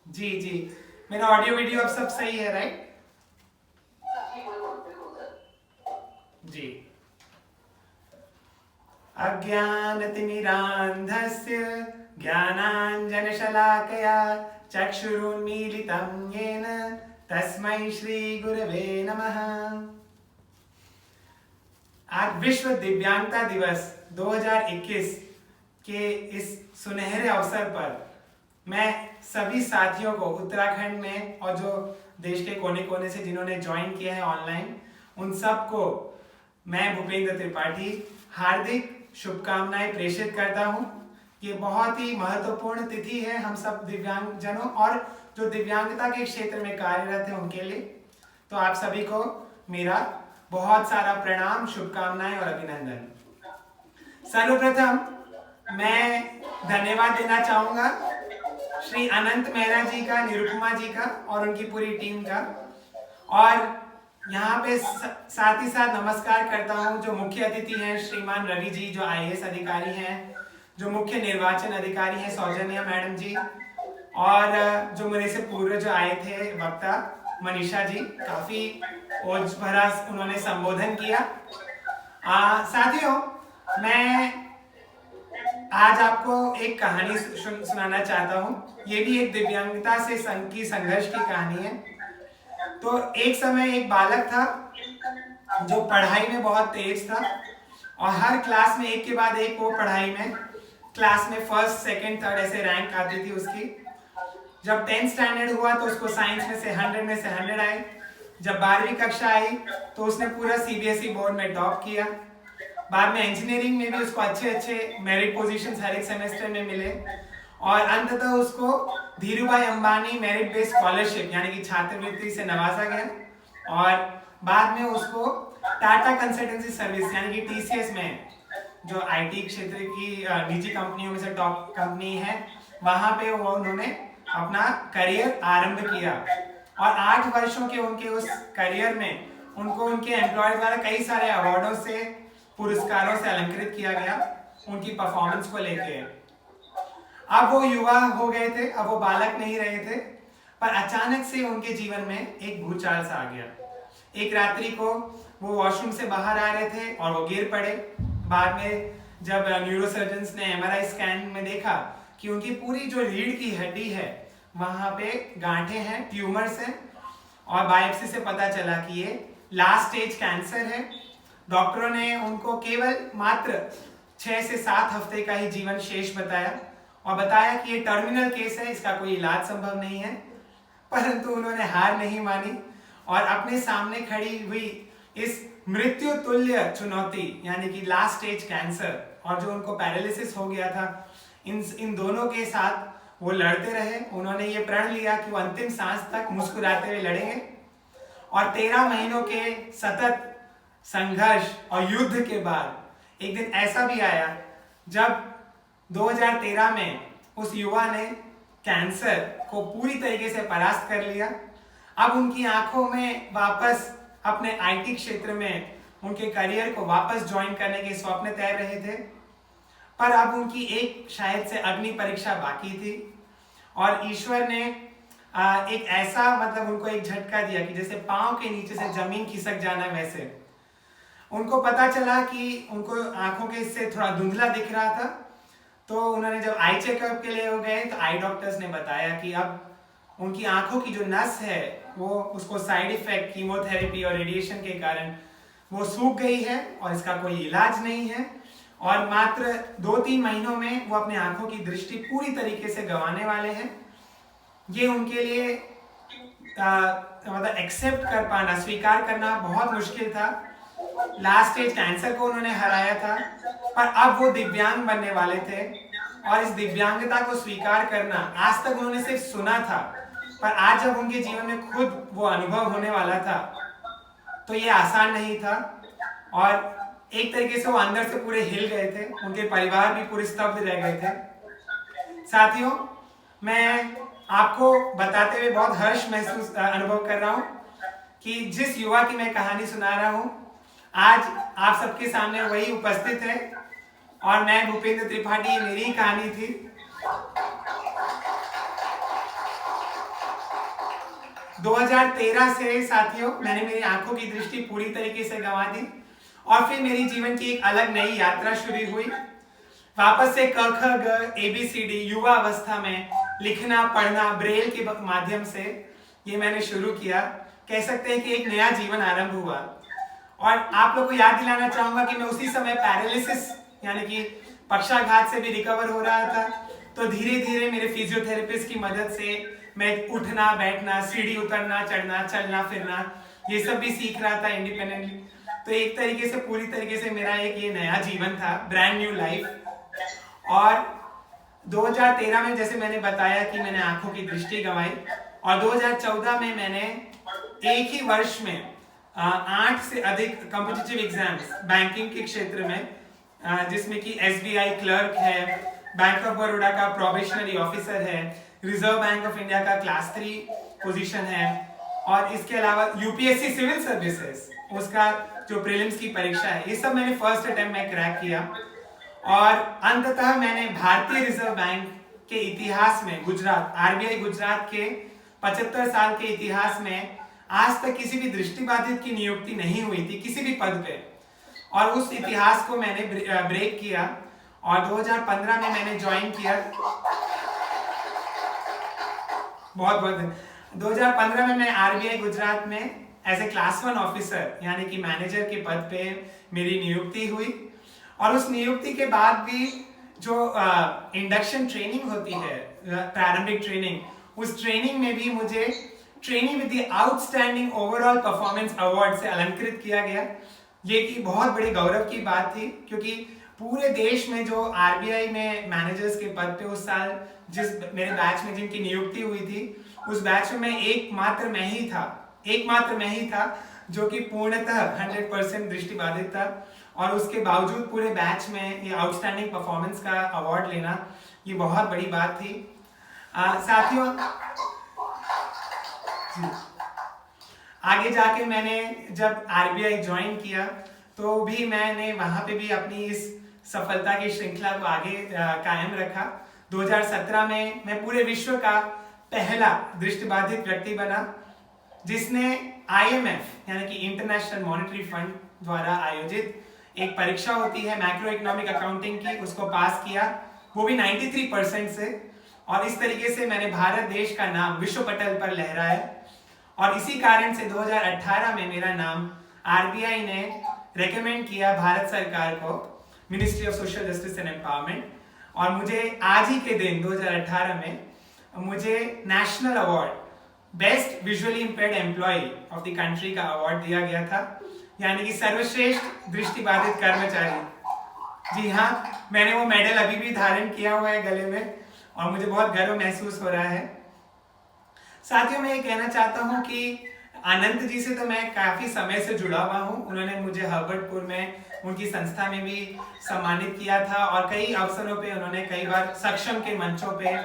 जी जी, मेरा audio video अब सब सही है, राइट? जी। अज्ञानतिमिरान्धस्य ज्ञानाञ्जनशलाकया चक्षुरुन्मीलितं येन तस्मै श्रीगुरवे नमः। आज विश्व दिव्यांगता दिवस 2021 के इस सुनहरे अवसर पर मैं सभी साथियों को उत्तराखंड में और जो देश के कोने कोने से जिन्होंने ज्वाइन किया है ऑनलाइन, उन सबको मैं भूपेंद्र त्रिपाठी हार्दिक शुभकामनाएं प्रेषित करता हूं। ये बहुत ही महत्वपूर्ण तिथि है हम सब दिव्यांगजनों और जो दिव्यांगता के क्षेत्र में कार्यरत हैं उनके लिए। तो आप सभी को मेरा बहुत सारा प्रणाम, शुभकामनाएं और अभिनंदन। सर्वप्रथम मैं धन्यवाद देना चाहूंगा श्री अनंत मेहरा जी का, निरुपमा जी का और उनकी पूरी टीम का, और यहाँ पे साथ ही साथ नमस्कार करता हूँ जो मुख्य अतिथि हैं श्रीमान रवि जी जो आईएएस अधिकारी हैं, जो मुख्य निर्वाचन अधिकारी हैं सौजन्या मैडम जी, और जो मेरे से पूर्व जो आए थे वक्ता मनीषा जी, काफी ओज भरा उन्होंने संबोधन किया। साथियों, मैं आज आपको एक कहानी सुनाना चाहता हूँ। ये भी एक दिव्यांगता से संघर्ष की कहानी है। तो एक समय एक बालक था जो पढ़ाई में बहुत तेज था और हर क्लास में एक के बाद एक वो पढ़ाई में क्लास में फर्स्ट, सेकंड, थर्ड ऐसे रैंक आती थी उसकी। जब 10th स्टैंडर्ड हुआ तो उसको साइंस में से 100 में से 100 आए। जब 12वीं कक्षा आई तो उसने पूरा सीबीएसई बोर्ड में टॉप किया। बाद में इंजीनियरिंग में भी उसको अच्छे मेरिट पोजीशंस हर एक सेमेस्टर में मिले और अंततः उसको Dhirubhai Ambani merit based scholarship यानी कि छात्रवृत्ति से नवाजा गया और बाद में उसको टाटा कंसल्टेंसी सर्विस यानी कि टीसीएस में, जो आईटी क्षेत्र की निजी कंपनियों में से टॉप कंपनी है, वहां पे वो उन्होंने अपना करियर आरंभ किया और 8 वर्षों के उनके उस करियर में उनको उनके एम्प्लॉयर द्वारा कई सारे अवार्डों से, पुरस्कारों से अलंकृत किया गया उनकी परफॉर्मेंस को लेके। अब वो युवा हो गए थे, अब वो बालक नहीं रहे थे, पर अचानक से उनके जीवन में एक भूचाल सा आ गया। एक रात्रि को वो वॉशरूम से बाहर आ रहे थे और वो गिर पड़े। बाद में जब न्यूरोसर्जन्स ने एमआरआई स्कैन में देखा कि उनकी पूरी जो रीढ़ की हड्डी है वहां पे गांठें हैं, ट्यूमर्स हैं और बायोप्सी से पता चला कि ये लास्ट स्टेज कैंसर है। डॉक्टरों ने उनको केवल मात्र 6 से 7 हफ्ते का ही जीवन शेष बताया और बताया कि ये टर्मिनल केस है, इसका कोई इलाज संभव नहीं है। परंतु उन्होंने हार नहीं मानी और अपने सामने खड़ी हुई इस मृत्यु तुल्य चुनौती यानी कि लास्ट स्टेज कैंसर और जो उनको पैरालिसिस हो गया था, इन दोनों के साथ वो लड़ते रहे। उन्होंने ये प्रण लिया कि वो अंतिम सांस तक मुस्कुराते हुए लड़ेंगे और 13 महीनों के सतत संघर्ष और युद्ध के बाद एक दिन ऐसा भी आया जब 2013 में उस युवा ने कैंसर को पूरी तरीके से परास्त कर लिया। अब उनकी आंखों में वापस अपने आईटी क्षेत्र में उनके करियर को वापस ज्वाइन करने के स्वप्न तैर रहे थे, पर अब उनकी एक शायद से अग्नि परीक्षा बाकी थी और ईश्वर ने एक ऐसा उनको एक झटका दिया कि जैसे पांव के नीचे से जमीन खिसक जाना, वैसे उनको पता चला कि उनको आंखों के इससे थोड़ा धुंधला दिख रहा था। तो उन्होंने जब आई चेकअप के लिए हो गए तो आई डॉक्टर्स ने बताया कि अब उनकी आंखों की जो नस है वो उसको साइड इफेक्ट कीमोथेरेपी और रेडिएशन के कारण वो सूख गई है और इसका कोई इलाज नहीं है और मात्र 2-3 महीनों में वो अपने आंखों की दृष्टि पूरी तरीके से गंवाने वाले हैं। ये उनके लिए एक्सेप्ट कर पाना, स्वीकार करना बहुत मुश्किल था। लास्ट स्टेज कैंसर को उन्होंने हराया था, पर अब वो दिव्यांग बनने वाले थे और इस दिव्यांगता को स्वीकार करना आज तक उन्होंने सिर्फ सुना था, पर आज जब उनके जीवन में खुद वो अनुभव होने वाला था तो ये आसान नहीं था और एक तरीके से वो अंदर से पूरे हिल गए थे, उनके परिवार भी पूरे स्तब्ध रह गए थे। साथियों, मैं आपको बताते हुए बहुत हर्ष महसूस अनुभव कर रहा हूं कि जिस युवा की मैं कहानी सुना रहा हूं आज आप सबके सामने वही उपस्थित है और मैं भूपेंद्र त्रिपाठी, मेरी कहानी थी। 2013 से साथियों मैंने मेरी आंखों की दृष्टि पूरी तरीके से गंवा दी और फिर मेरी जीवन की एक अलग नई यात्रा शुरू हुई। वापस से क ख ग ABCD युवा अवस्था में लिखना पढ़ना ब्रेल के माध्यम से ये मैंने शुरू किया। कह सकते हैं कि एक नया जीवन आरंभ हुआ। और आप लोग को याद दिलाना चाहूंगा कि मैं उसी समय पैरालिसिस यानी कि पक्षाघात से भी रिकवर हो रहा था। तो धीरे धीरे मेरे फिजियोथेरेपिस्ट की मदद से मैं उठना बैठना सीढ़ी उतरना चढ़ना चलना फिरना ये सब भी सीख रहा था इंडिपेंडेंटली। तो एक तरीके से पूरी तरीके से मेरा एक ये नया जीवन था, ब्रांड न्यू लाइफ। और 2013 में जैसे मैंने बताया कि मैंने आंखों की दृष्टि गंवाई और 2014 में मैंने एक ही वर्ष में 8 से अधिक कॉम्पिटिटिव एग्जाम्स बैंकिंग के क्षेत्र में, जिसमें कि SBI क्लर्क है, बैंक ऑफ बड़ौदा का प्रोबेशनरी ऑफिसर है, रिजर्व बैंक ऑफ इंडिया का क्लास 3 पोजीशन है और इसके अलावा UPSC सिविल सर्विसेज उसका जो प्रीलिम्स की परीक्षा है, ये सब मैंने फर्स्ट अटेम्प्ट में क्रैक किया। और अंततः मैंने भारतीय रिजर्व बैंक के इतिहास में गुजरात RBI गुजरात के 75 साल के इतिहास में आज तक किसी भी दृष्टिबाधित की नियुक्ति नहीं हुई थी किसी भी पद पे, और उस इतिहास को मैंने ब्रेक किया और 2015 में मैंने ज्वाइन किया। बहुत 2015 में मैं RBI गुजरात में एज ए क्लास 1 ऑफिसर यानी कि मैनेजर के पद पे मेरी नियुक्ति हुई। और उस नियुक्ति के बाद भी जो इंडक्शन ट्रेनिंग होती है, प्रारंभिक ट्रेनिंग, उस ट्रेनिंग में भी मुझे training with the outstanding overall performance award से अलंकृत किया गया। ये की बहुत बड़ी गौरव की बात थी क्योंकि पूरे देश में जो RBI में मैनेजर्स के पद पे उस साल जिस मेरे बैच में जिनकी नियुक्ति हुई थी, उस बैच में मैं एकमात्र मैं ही था जो कि पूर्णतः 100% दृष्टिबाधित था। और उसके बावजूद पूरे बैच में ये आउटस्टैंडिंग परफॉर्मेंस का अवार्ड लेना ये बहुत बड़ी बात थी। साथियों आगे जाके मैंने जब RBI ज्वाइन किया तो भी मैंने वहां पे भी अपनी इस सफलता की श्रृंखला को आगे कायम रखा। 2017 में मैं पूरे विश्व का पहला दृष्टिबाधित व्यक्ति बना जिसने IMF यानी कि इंटरनेशनल मॉनेटरी फंड द्वारा आयोजित एक परीक्षा होती है मैक्रो इकोनॉमिक अकाउंटिंग की, उसको पास किया, वो भी 93% से। और इस तरीके से मैंने भारत देश का नाम विश्व पटल पर लहराया। और इसी कारण से 2018 में मेरा नाम RBI ने रेकमेंड किया भारत सरकार को, ministry of social justice and empowerment, और मुझे आज ही के दिन 2018 में मुझे national award best visually impaired employ of the country का अवार्ड दिया गया था, यानी कि सर्वश्रेष्ठ दृष्टिबाधित कर्मचारी। जी हाँ, मैंने वो मेडल अभी भी धारण किया हुआ है गले में और मुझे बहुत गर्व महसूस हो रहा है। साथियों मैं ये कहना चाहता हूँ कि अनंत जी से तो मैं काफी समय से जुड़ा हुआ हूँ। उन्होंने मुझे हर्बर्टपुर में उनकी संस्था में भी सम्मानित किया था और कई अवसरों पे उन्होंने कई बार सक्षम के मंचों पे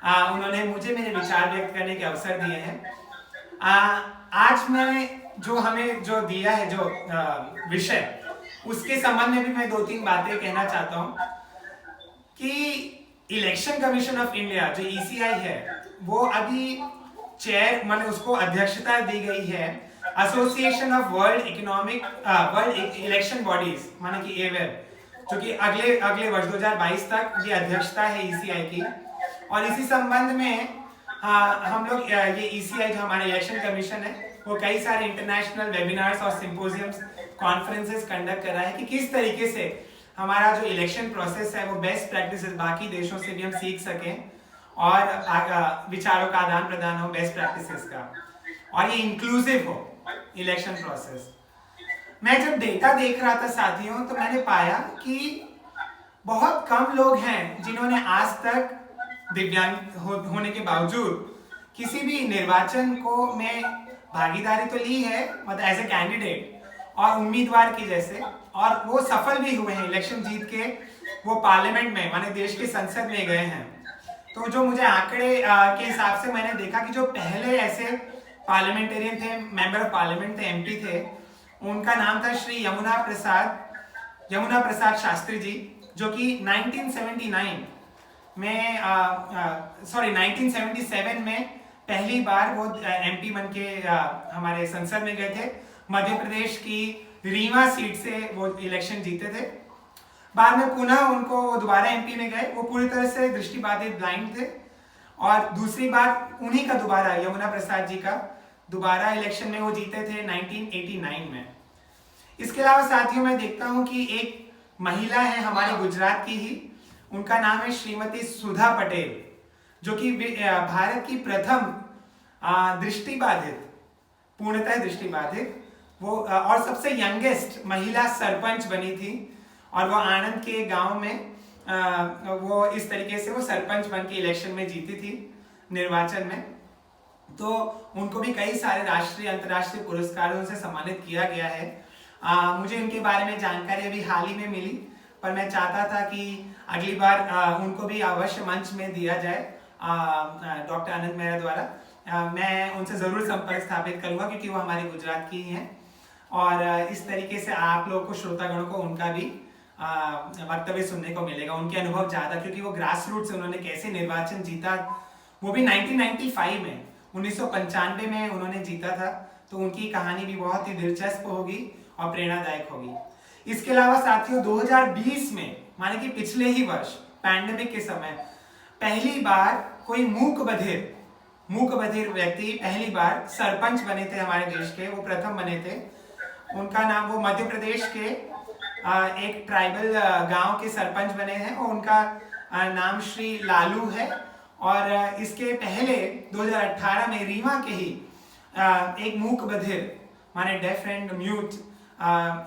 उन्होंने मुझे मेरे विचार व्यक्त करने के अवसर दिए हैं। आज मैंने जो हमें जो दिया है जो विषय, उसके संबंध में भी मैं 2-3 बातें कहना चाहता हूँ कि इलेक्शन कमीशन ऑफ इंडिया जो ECI है वो अभी चेयर माने उसको अध्यक्षता दी गई है association of world election bodies माने कि AWEB, जो कि अगले वर्ष 2022 तक ये अध्यक्षता है ECI की। और इसी संबंध में हम लोग ये ECI जो हमारा इलेक्शन कमीशन है वो कई सारे इंटरनेशनल वेबिनार्स और सिंपोजियम्स कॉन्फ्रेंसेस कंडक्ट कर रहा है कि किस तरीके से हमारा जो इलेक्शन प्रोसेस है वो बेस्ट प्रैक्टिसेस बाकी देशों से भी हम सीख सकें और विचारों का आदान प्रदान हो बेस्ट प्रैक्टिसेस का, और ये इंक्लूसिव हो इलेक्शन प्रोसेस। मैं जब डेटा देख रहा था साथियों तो मैंने पाया कि बहुत कम लोग हैं जिन्होंने आज तक दिव्यांग होने के बावजूद किसी भी निर्वाचन को में भागीदारी तो ली है, मतलब एज ए कैंडिडेट और उम्मीदवार की जैसे, और वो सफल भी हुए हैं, इलेक्शन जीत के वो पार्लियामेंट में माने देश की संसद में गए हैं। तो जो मुझे आंकड़े के हिसाब से मैंने देखा कि जो पहले ऐसे पार्लियामेंटेरियन थे, मेंबर ऑफ पार्लियामेंट थे, MP थे, उनका नाम था श्री यमुना प्रसाद शास्त्री जी, जो कि 1977 में पहली बार वो एमपी बन के हमारे संसद में गए थे। मध्य प्रदेश की रीवा सीट से वो इलेक्शन जीते थे। बाद में पुनः उनको दोबारा एमपी में गए। वो पूरी तरह से दृष्टिबाधित ब्लाइंड थे। और दूसरी बात उन्हीं का दोबारा, यमुना प्रसाद जी का दोबारा इलेक्शन में वो जीते थे 1989 में। इसके अलावा साथियों मैं देखता हूं कि एक महिला है हमारे गुजरात की ही, उनका नाम है श्रीमती सुधा पटेल, जो कि भारत की प्रथम दृष्टिबाधित, पूर्णतः दृष्टिबाधित वो और सबसे यंगेस्ट महिला सरपंच बनी थी। और वो आनंद के गांव में वो इस तरीके से वो सरपंच बन के इलेक्शन में जीती थी निर्वाचन में। तो उनको भी कई सारे राष्ट्रीय अंतर्राष्ट्रीय पुरस्कारों से सम्मानित किया गया है। मुझे उनके बारे में जानकारी अभी हाल ही में मिली, पर मैं चाहता था कि अगली बार उनको भी अवश्य मंच में दिया जाए डॉक्टर आनंद मेहरा द्वारा। मैं उनसे जरूर संपर्क स्थापित करूंगा क्योंकि वो हमारे गुजरात की ही हैं। और इस तरीके से आप लोगों को, श्रोतागणों को, उनका भी वक्तव्य सुनने को मिलेगा, उनके अनुभव ज्यादा, क्योंकि वो ग्रास रूट से उन्होंने कैसे निर्वाचन जीता, वो भी 1995 में, 1995 में उन्होंने जीता था। तो उनकी कहानी भी बहुत ही दिलचस्प होगी और प्रेरणादायक होगी। इसके अलावा साथियों 2020 में, माने कि पिछले ही वर्ष पैंडेमिक के समय, पहली बार कोई मूक बधिर व्यक्ति पहली बार सरपंच बने थे हमारे देश के। वो प्रथम बने थे। उनका नाम, वो मध्य प्रदेश के एक ट्राइबल गांव के सरपंच बने हैं और उनका नाम श्री लालू है। और इसके पहले 2018 में रीवा के ही एक मूक बधिर, माने डेफ एंड म्यूट,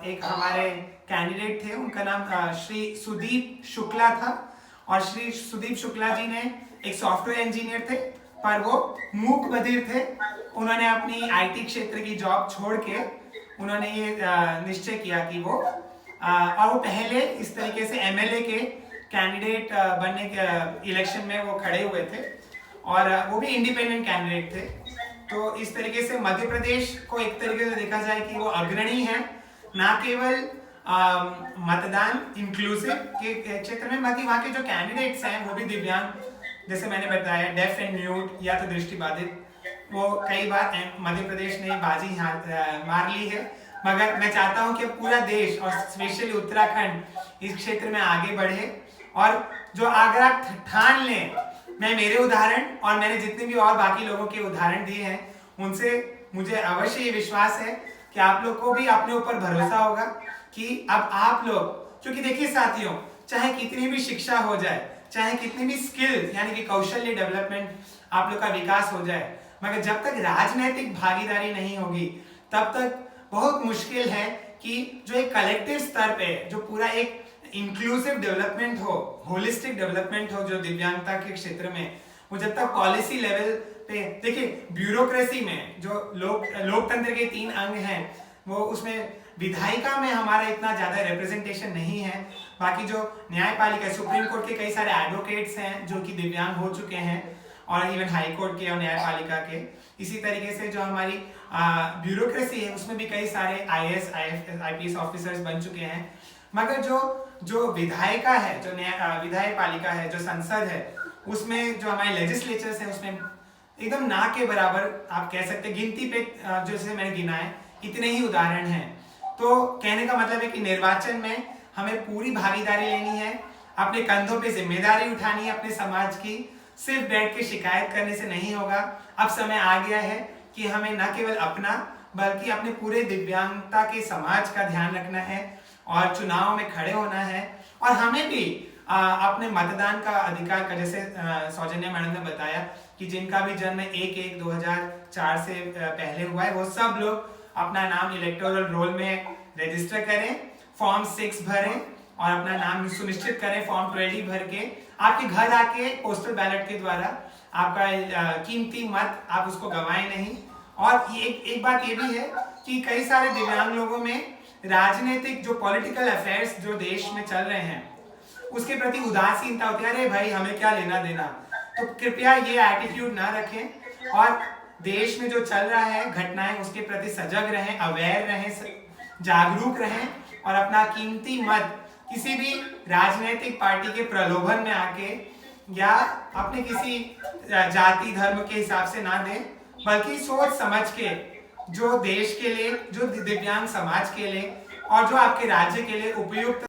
एक हमारे कैंडिडेट थे। उनका नाम श्री सुदीप शुक्ला था। और श्री सुदीप शुक्ला जी ने एक सॉफ्टवेयर इंजीनियर थे, पर वो मूक बधिर थे। उन्होंने अपनी आईटी क्षेत्र की जॉब छोड़ के उन्होंने ये निश्चय किया कि वो और वो पहले इस तरीके से एमएलए के कैंडिडेट बनने के इलेक्शन में वो खड़े हुए थे और वो भी इंडिपेंडेंट कैंडिडेट थे। तो इस तरीके से मध्य प्रदेश को एक तरीके से देखा जाए कि वो अग्रणी है, ना केवल मतदान इंक्लूसिव के क्षेत्र में, बाकी वहाँ के जो कैंडिडेट्स हैं वो भी दिव्यांग, जैसे मैंने बताया डेफ एंड म्यूट या तो दृष्टिबाधित, वो कई बार मध्य प्रदेश ने बाजी मार ली है। मगर मैं चाहता हूं कि पूरा देश और स्पेशली उत्तराखंड इस क्षेत्र में आगे बढ़े और जो अगर आप ठान लें, मैं मेरे उदाहरण और मैंने जितने भी और बाकी लोगों के उदाहरण दिए हैं उनसे मुझे अवश्य ये विश्वास है कि आप लोग को भी अपने ऊपर भरोसा होगा कि अब आप लोग, क्योंकि देखिए साथियों, चाहे कितनी भी शिक्षा हो जाए, चाहे कितनी भी स्किल यानी कि कौशल्य डेवलपमेंट आप लोग का विकास हो जाए, मगर जब तक राजनीतिक भागीदारी नहीं होगी तब तक बहुत मुश्किल है कि जो एक कलेक्टिव स्तर पे जो पूरा एक इंक्लूसिव डेवलपमेंट हो, होलिस्टिक डेवलपमेंट हो जो दिव्यांगता के क्षेत्र में, वो जब तक पॉलिसी लेवल पे, देखिए ब्यूरोक्रेसी में जो लोकतंत्र के 3 अंग हैं, वो उसमें विधायिका में हमारा इतना ज्यादा रिप्रेजेंटेशन नहीं है। बाकी जो न्यायपालिका, सुप्रीम कोर्ट के कई सारे एडवोकेट्स हैं जो कि दिव्यांग हो चुके हैं, और इवन हाई कोर्ट के और न्यायपालिका के। इसी तरीके से जो हमारी ब्यूरोक्रेसी है उसमें भी कई सारे आईएएस आईपीएस ऑफिसर्स बन चुके हैं। मगर जो विधायिका है, जो विधायपालिका है, जो संसद है, उसमें जो हमारे लेजिस्लेचर्स हैं उसमें एकदम ना के बराबर आप कह सकते हैं, गिनती पे जैसे मैंने गिना है इतने ही उदाहरण हैं। तो कहने का मतलब है कि निर्वाचन में हमें पूरी भागीदारी लेनी है, अपने कंधों पे जिम्मेदारी उठानी है अपने समाज की, सिर्फ बैठ के शिकायत करने से नहीं होगा। अब समय आ गया है कि हमें न केवल अपना बल्कि अपने पूरे दिव्यांगता के समाज का ध्यान रखना है और चुनाव में खड़े होना है। और हमें भी अपने मतदान का अधिकार का, जैसे सौजन्या मैडम ने बताया कि जिनका भी जन्म 1/1/2004 से पहले हुआ है, वो सब लोग अपना नाम इलेक्टोरल रोल में रजिस्टर करें, फॉर्म 6 भरें और अपना नाम सुनिश्चित करें फॉर्म 20 भर के। आपके घर आके पोस्टल बैलेट के द्वारा आपका कीमती मत आप उसको गंवाएं नहीं। और ये एक बात ये भी है कि कई सारे दिव्यांग लोगों में राजनीतिक जो पॉलिटिकल अफेयर्स जो देश में चल रहे हैं उसके प्रति उदासीनता होती है, अरे भाई हमें क्या लेना देना। तो कृपया ये एटीट्यूड ना रखें और देश में जो चल रहा है घटनाएं उसके प्रति सजग रहें, अवेयर रहें, जागरूक रहें और अपना कीमती मत किसी भी राजनीतिक पार्टी के प्रलोभन में आके या अपने किसी जाति धर्म के हिसाब से ना दें, बल्कि सोच समझ के जो देश के लिए, जो दिव्यांग समाज के लिए और जो आपके राज्य के लिए उपयुक्त